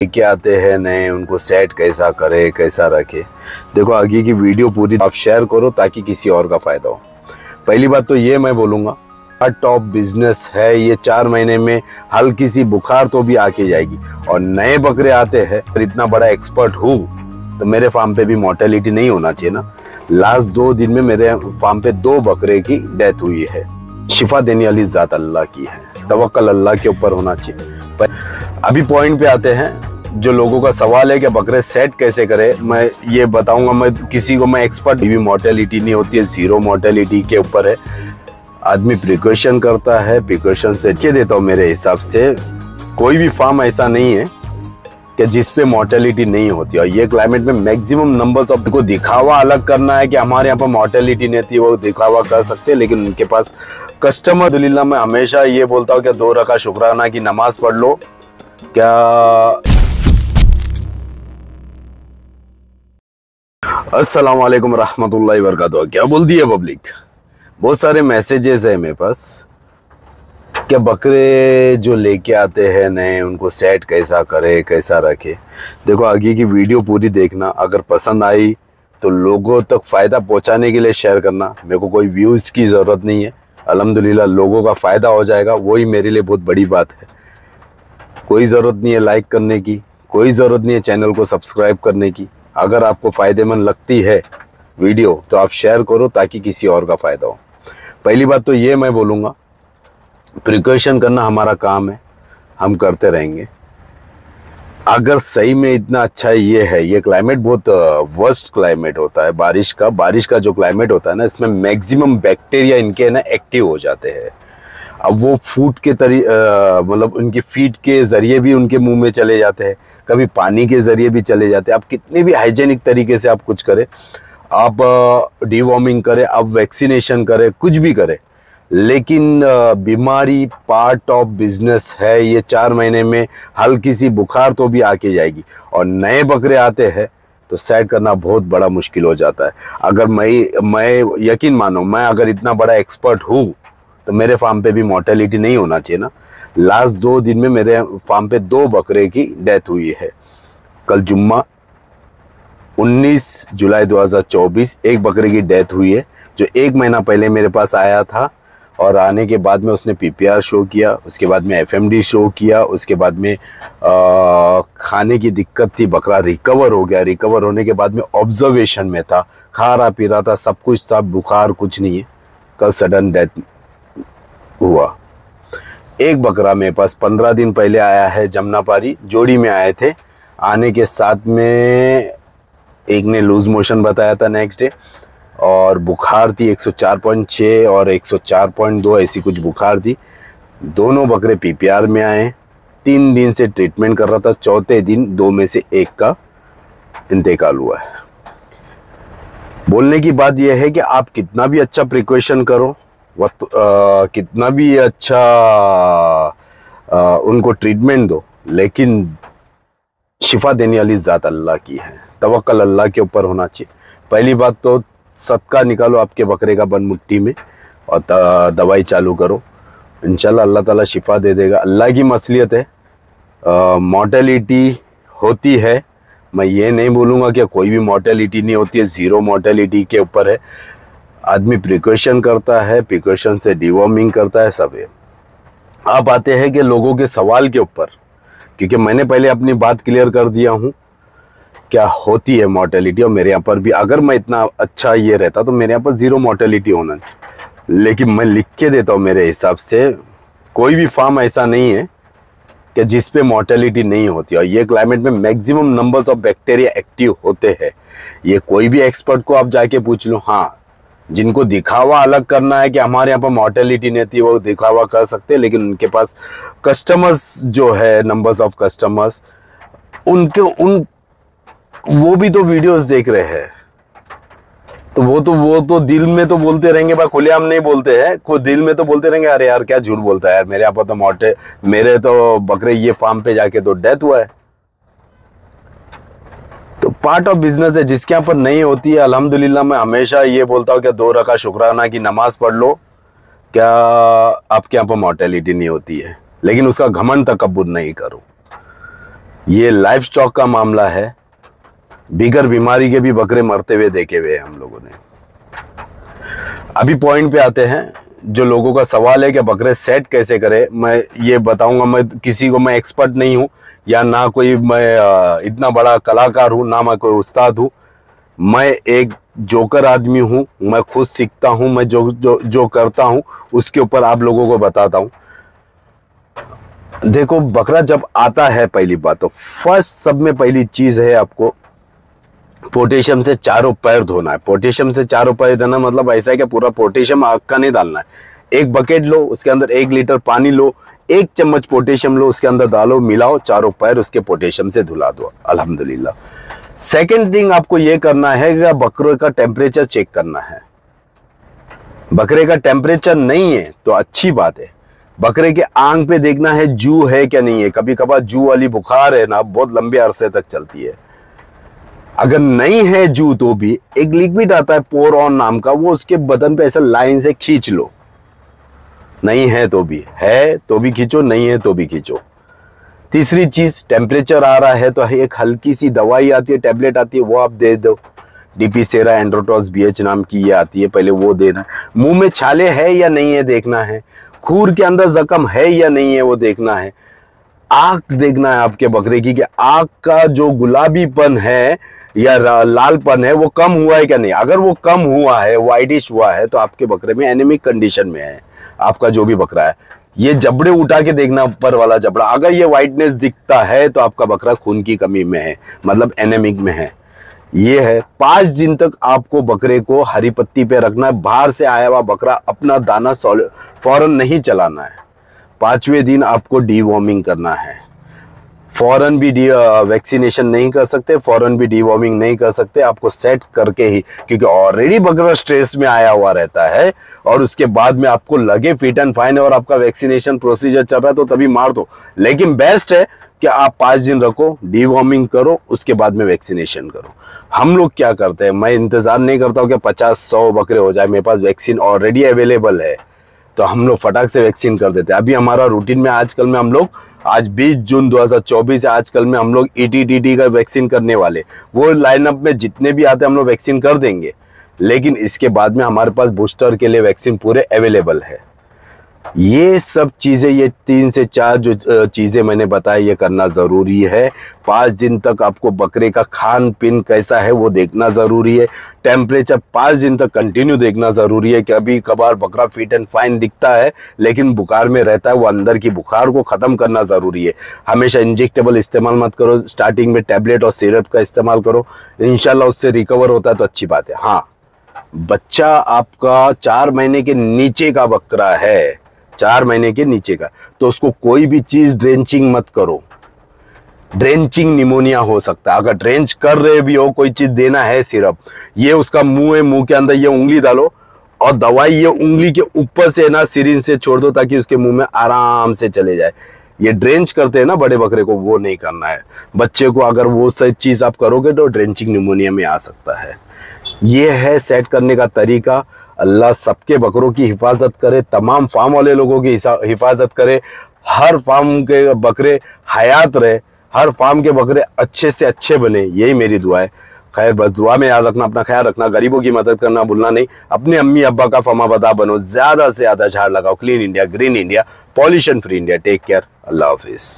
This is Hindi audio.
लेके आते हैं नए, उनको सेट कैसा करे कैसा रखे। देखो आगे की वीडियो पूरी आप शेयर करो ताकि किसी और का फायदा हो। पहली बात तो ये मैं बोलूँगा, टॉप बिजनेस है ये। 4 महीने में हल्की सी बुखार तो भी आके जाएगी। और नए बकरे आते हैं, इतना बड़ा एक्सपर्ट हूँ तो मेरे फार्म पे भी मोर्टेलिटी नहीं होना चाहिए ना। लास्ट 2 दिन में मेरे फार्म पे 2 बकरे की डेथ हुई है। शिफा देने वाली जात अल्लाह की है, तवक्कल अल्लाह के ऊपर होना चाहिए। अभी पॉइंट पे आते हैं। जो लोगों का सवाल है कि बकरे सेट कैसे करें, मैं ये बताऊंगा। मैं किसी को, मैं एक्सपर्ट भी, मोर्टेलिटी नहीं होती है, 0 मोर्टेलिटी के ऊपर है। आदमी प्रिकॉशन करता है, प्रिकॉशन से के देता हूँ। मेरे हिसाब से कोई भी फार्म ऐसा नहीं है कि जिसपे मोर्टेलिटी नहीं होती। और ये क्लाइमेट में मैक्सिमम नंबर्स ऑफ को दिखावा अलग करना है कि हमारे यहाँ पर मोर्टेलिटी नहीं थी, वो दिखावा कर सकते हैं, लेकिन उनके पास कस्टमर। अल्हम्दुलिल्लाह मैं हमेशा ये बोलता हूँ कि 2 रकात शुक्राना की नमाज पढ़ लो। क्या अस्सलाम वालेकुम रहमतुल्लाहि व बरकातहू। क्या बोलती है पब्लिक? बहुत सारे मैसेजेस है मेरे पास क्या बकरे जो लेके आते हैं नए, उनको सेट कैसा करे कैसा रखे। देखो आगे की वीडियो पूरी देखना। अगर पसंद आई तो लोगों तक फ़ायदा पहुंचाने के लिए शेयर करना। मेरे को कोई व्यूज़ की ज़रूरत नहीं है। अल्हम्दुलिल्लाह लोगों का फ़ायदा हो जाएगा, वही मेरे लिए बहुत बड़ी बात है। कोई ज़रूरत नहीं है लाइक करने की, कोई ज़रूरत नहीं है चैनल को सब्सक्राइब करने की। अगर आपको फ़ायदेमंद लगती है वीडियो तो आप शेयर करो ताकि किसी और का फ़ायदा हो। पहली बात तो ये मैं बोलूँगा, प्रिकॉशन करना हमारा काम है, हम करते रहेंगे। अगर सही में इतना अच्छा ये है, ये क्लाइमेट बहुत वर्स्ट क्लाइमेट होता है बारिश का जो क्लाइमेट होता है ना, इसमें मैक्सिमम बैक्टीरिया इनके ना एक्टिव हो जाते हैं। अब वो फूड के मतलब उनकी फीड के ज़रिए भी उनके मुंह में चले जाते हैं, कभी पानी के ज़रिए भी चले जाते हैं। आप कितने भी हाइजेनिक तरीके से आप कुछ करें, आप डीवॉर्मिंग करें, आप वैक्सीनेशन करें, कुछ भी करें, लेकिन बीमारी पार्ट ऑफ बिजनेस है ये। 4 महीने में हल्की सी बुखार तो भी आके जाएगी। और नए बकरे आते हैं तो सेट करना बहुत बड़ा मुश्किल हो जाता है। अगर मैं यकीन मानो, मैं अगर इतना बड़ा एक्सपर्ट हूँ तो मेरे फार्म पे भी मोर्टेलिटी नहीं होना चाहिए ना। लास्ट 2 दिन में मेरे फार्म पे 2 बकरे की डेथ हुई है। कल जुम्मा 19 जुलाई 2024 एक बकरे की डेथ हुई है, जो 1 महीना पहले मेरे पास आया था। और आने के बाद में उसने पीपीआर शो किया, उसके बाद में एफएमडी शो किया, उसके बाद में खाने की दिक्कत थी, बकरा रिकवर हो गया। रिकवर होने के बाद में ऑब्जर्वेशन में था, खा रहा पी रहा था, सब कुछ था, बुखार कुछ नहीं है। कल सडन डेथ हुआ। एक बकरा मेरे पास 15 दिन पहले आया है, जमनापारी जोड़ी में आए थे। आने के साथ में एक ने लूज मोशन बताया था नेक्स्ट डे, और बुखार थी 104.6 और 104.2 ऐसी कुछ बुखार थी। दोनों बकरे पीपीआर में आए। 3 दिन से ट्रीटमेंट कर रहा था, चौथे दिन 2 में से 1 का इंतकाल हुआ है। बोलने की बात यह है कि आप कितना भी अच्छा प्रिकॉशन करो, कितना भी अच्छा उनको ट्रीटमेंट दो, लेकिन शिफा देने वाली ज़ात अल्लाह की है, तवक्कल अल्लाह के ऊपर होना चाहिए। पहली बात तो सदका निकालो आपके बकरे का बन मुट्ठी में और दवाई चालू करो, इंशाल्लाह अल्लाह ताला शिफा दे देगा। अल्लाह की मसलियत है। मोर्टेलिटी होती है, मैं ये नहीं बोलूँगा कि कोई भी मोर्टेलिटी नहीं होती है, 0 मोर्टेलिटी के ऊपर है। आदमी प्रिकॉशन करता है, प्रिकॉशन से डिवॉर्मिंग करता है, सब है। आप आते हैं कि लोगों के सवाल के ऊपर, क्योंकि मैंने पहले अपनी बात क्लियर कर दिया हूँ क्या होती है मोर्टेलिटी। और मेरे यहाँ पर भी अगर मैं इतना अच्छा ये रहता तो मेरे यहाँ पर 0 मोर्टेलिटी होना, लेकिन मैं लिख के देता हूँ। मेरे हिसाब से कोई भी फार्म ऐसा नहीं है कि जिस पे मोर्टेलिटी नहीं होती। और ये क्लाइमेट में maximum numbers of bacteria active होते हैं। ये कोई भी एक्सपर्ट को आप जाके पूछ लो। हाँ, जिनको दिखावा अलग करना है कि हमारे यहाँ पर मोर्टेलिटी नहीं थी, वो दिखावा कर सकते हैं, लेकिन उनके पास कस्टमर्स जो है, नंबर्स ऑफ कस्टमर्स, वो भी तो वीडियोस देख रहे हैं। तो वो तो दिल में तो बोलते रहेंगे, भाई खुलेआम नहीं बोलते हैं, खुद दिल में तो बोलते रहेंगे, अरे यार क्या झूठ बोलता है यार, मेरे यहाँ पर तो मेरे तो बकरे ये फार्म पे जाके तो डेथ हुआ है। तो पार्ट ऑफ बिजनेस है, जिसके यहाँ पर नहीं होती है। अल्हम्दुलिल्लाह मैं हमेशा ये बोलता हूँ कि 2 रकात शुक्राना की नमाज पढ़ लो। क्या आपके यहाँ पर मोर्टेलिटी नहीं होती है, लेकिन उसका घमंड तकब्बुर नहीं करो। ये लाइफ स्टॉक का मामला है। बिगर बीमारी के भी बकरे मरते हुए देखे हुए हैं हम लोगों ने। अभी पॉइंट पे आते हैं। जो लोगों का सवाल है कि बकरे सेट कैसे करें, मैं ये बताऊंगा। मैं किसी को, मैं एक्सपर्ट नहीं हूं, या ना कोई मैं इतना बड़ा कलाकार हूं, ना मैं कोई उस्ताद हूं। मैं एक जोकर आदमी हूं। मैं खुद सीखता हूं। मैं जो जो जो करता हूं उसके ऊपर आप लोगों को बताता हूं। देखो, बकरा जब आता है, पहली बात तो फर्स्ट सब में पहली चीज है आपको पोटेशियम से चारों पैर धोना है। पोटेशियम से चारों पैर धोना मतलब ऐसा है कि पूरा पोटेशियम आग का नहीं डालना है। एक बकेट लो, उसके अंदर 1 लीटर पानी लो, 1 चम्मच पोटेशियम लो, उसके अंदर डालो, मिलाओ, चारों पैर उसके पोटेशियम से धुला दो। अल्हम्दुलिल्लाह। सेकेंड थिंग आपको यह करना है कि बकरे का टेम्परेचर चेक करना है। बकरे का टेम्परेचर नहीं है तो अच्छी बात है। बकरे के आंख पे देखना है जू है क्या नहीं है। कभी कभार जू वाली बुखार है ना, बहुत लंबे अरसे तक चलती है। अगर नहीं है जू तो भी एक लिक्विड आता है पोर ऑन नाम का, वो उसके बदन पे ऐसा लाइन से खींच लो। नहीं है तो भी, है तो भी खींचो, नहीं है तो भी खींचो। तीसरी चीज, टेम्परेचर आ रहा है तो एक हल्की सी दवाई आती है, टैबलेट आती है, वो आप दे दो। डीपी सेरा एंड्रोटॉस बीएच नाम की ये आती है, पहले वो देना। मुंह में छाले है या नहीं है देखना है। खूर के अंदर जख्म है या नहीं है वो देखना है। आंख देखना है आपके बकरे की कि आंख का जो गुलाबीपन है या लालपन है वो कम हुआ है क्या नहीं। अगर वो कम हुआ है, व्हाइटिश हुआ है, तो आपके बकरे में एनीमिक कंडीशन में है। आपका जो भी बकरा है, ये जबड़े उठा के देखना, ऊपर वाला जबड़ा, अगर ये व्हाइटनेस दिखता है तो आपका बकरा खून की कमी में है, मतलब एनीमिक में है। ये है 5 दिन तक आपको बकरे को हरी पत्ती पे रखना है। बाहर से आया हुआ बकरा अपना दाना फौरन नहीं चलाना है। 5वें दिन आपको डीवॉर्मिंग करना है। फौरन भी वैक्सीनेशन नहीं कर सकते, फौरन भी डीवॉर्मिंग नहीं कर सकते। आपको सेट करके ही, क्योंकि ऑलरेडी बकरा स्ट्रेस में आया हुआ रहता है और उसके बाद में आपको लगे फिट एंड फाइन और आपका वैक्सीनेशन प्रोसीजर चल रहा है तो तभी मार दो। लेकिन बेस्ट है कि आप 5 दिन रखो, डीवॉर्मिंग करो, उसके बाद में वैक्सीनेशन करो। हम लोग क्या करते हैं, मैं इंतजार नहीं करता हूँ कि 50-100 बकरे हो जाए, मेरे पास वैक्सीन ऑलरेडी अवेलेबल है तो हम लोग फटाक से वैक्सीन कर देते हैं। अभी हमारा रूटीन में आजकल में हम लोग, आज 20 जून 2024 है, आजकल में हम लोग ETTT का वैक्सीन करने वाले। वो लाइनअप में जितने भी आते हैं हम लोग वैक्सीन कर देंगे, लेकिन इसके बाद में हमारे पास बूस्टर के लिए वैक्सीन पूरे अवेलेबल है। ये सब चीज़ें, ये 3 से 4 जो चीज़ें मैंने बताई, ये करना ज़रूरी है। 5 दिन तक आपको बकरे का खान पीन कैसा है वो देखना ज़रूरी है। टेम्परेचर 5 दिन तक कंटिन्यू देखना ज़रूरी है। कभी कभार बकरा फिट एंड फाइन दिखता है लेकिन बुखार में रहता है, वो अंदर की बुखार को ख़त्म करना ज़रूरी है। हमेशा इंजेक्टेबल इस्तेमाल मत करो, स्टार्टिंग में टैबलेट और सिरप का इस्तेमाल करो। इंशाल्लाह उससे रिकवर होता है तो अच्छी बात है। हाँ, बच्चा आपका 4 महीने के नीचे का बकरा है, 4 महीने के नीचे का, तो उसको कोई भी चीज ड्रेंचिंग मत करो। ड्रेंचिंग निमोनिया हो सकता है। अगर ड्रेंच कर रहे भी हो, कोई चीज देना है, सिरप, ये उसका मुंह है, मुंह के अंदर ये उंगली डालो और दवाई ये उंगली के ऊपर से ना सिरिंज से छोड़ दो ताकि उसके मुंह में आराम से चले जाए। ये ड्रेंच करते हैं ना बड़े बकरे को, वो नहीं करना है। बच्चे को अगर वो सही चीज आप करोगे तो ड्रेंचिंग निमोनिया में आ सकता है। ये है सेट करने का तरीका। अल्लाह सबके बकरों की हिफाजत करे, तमाम फार्म वाले लोगों की हिफाजत करे। हर फार्म के बकरे हयात रहे, हर फार्म के बकरे अच्छे से अच्छे बने, यही मेरी दुआ है। खैर, बस दुआ में याद रखना, अपना ख्याल रखना, गरीबों की मदद करना भूलना नहीं। अपने अम्मी अब्बा का फर्माबरदार बनो, ज़्यादा से ज़्यादा झाड़ लगाओ। Clean India, green India, pollution free India. Take care, अल्लाह हाफिज़।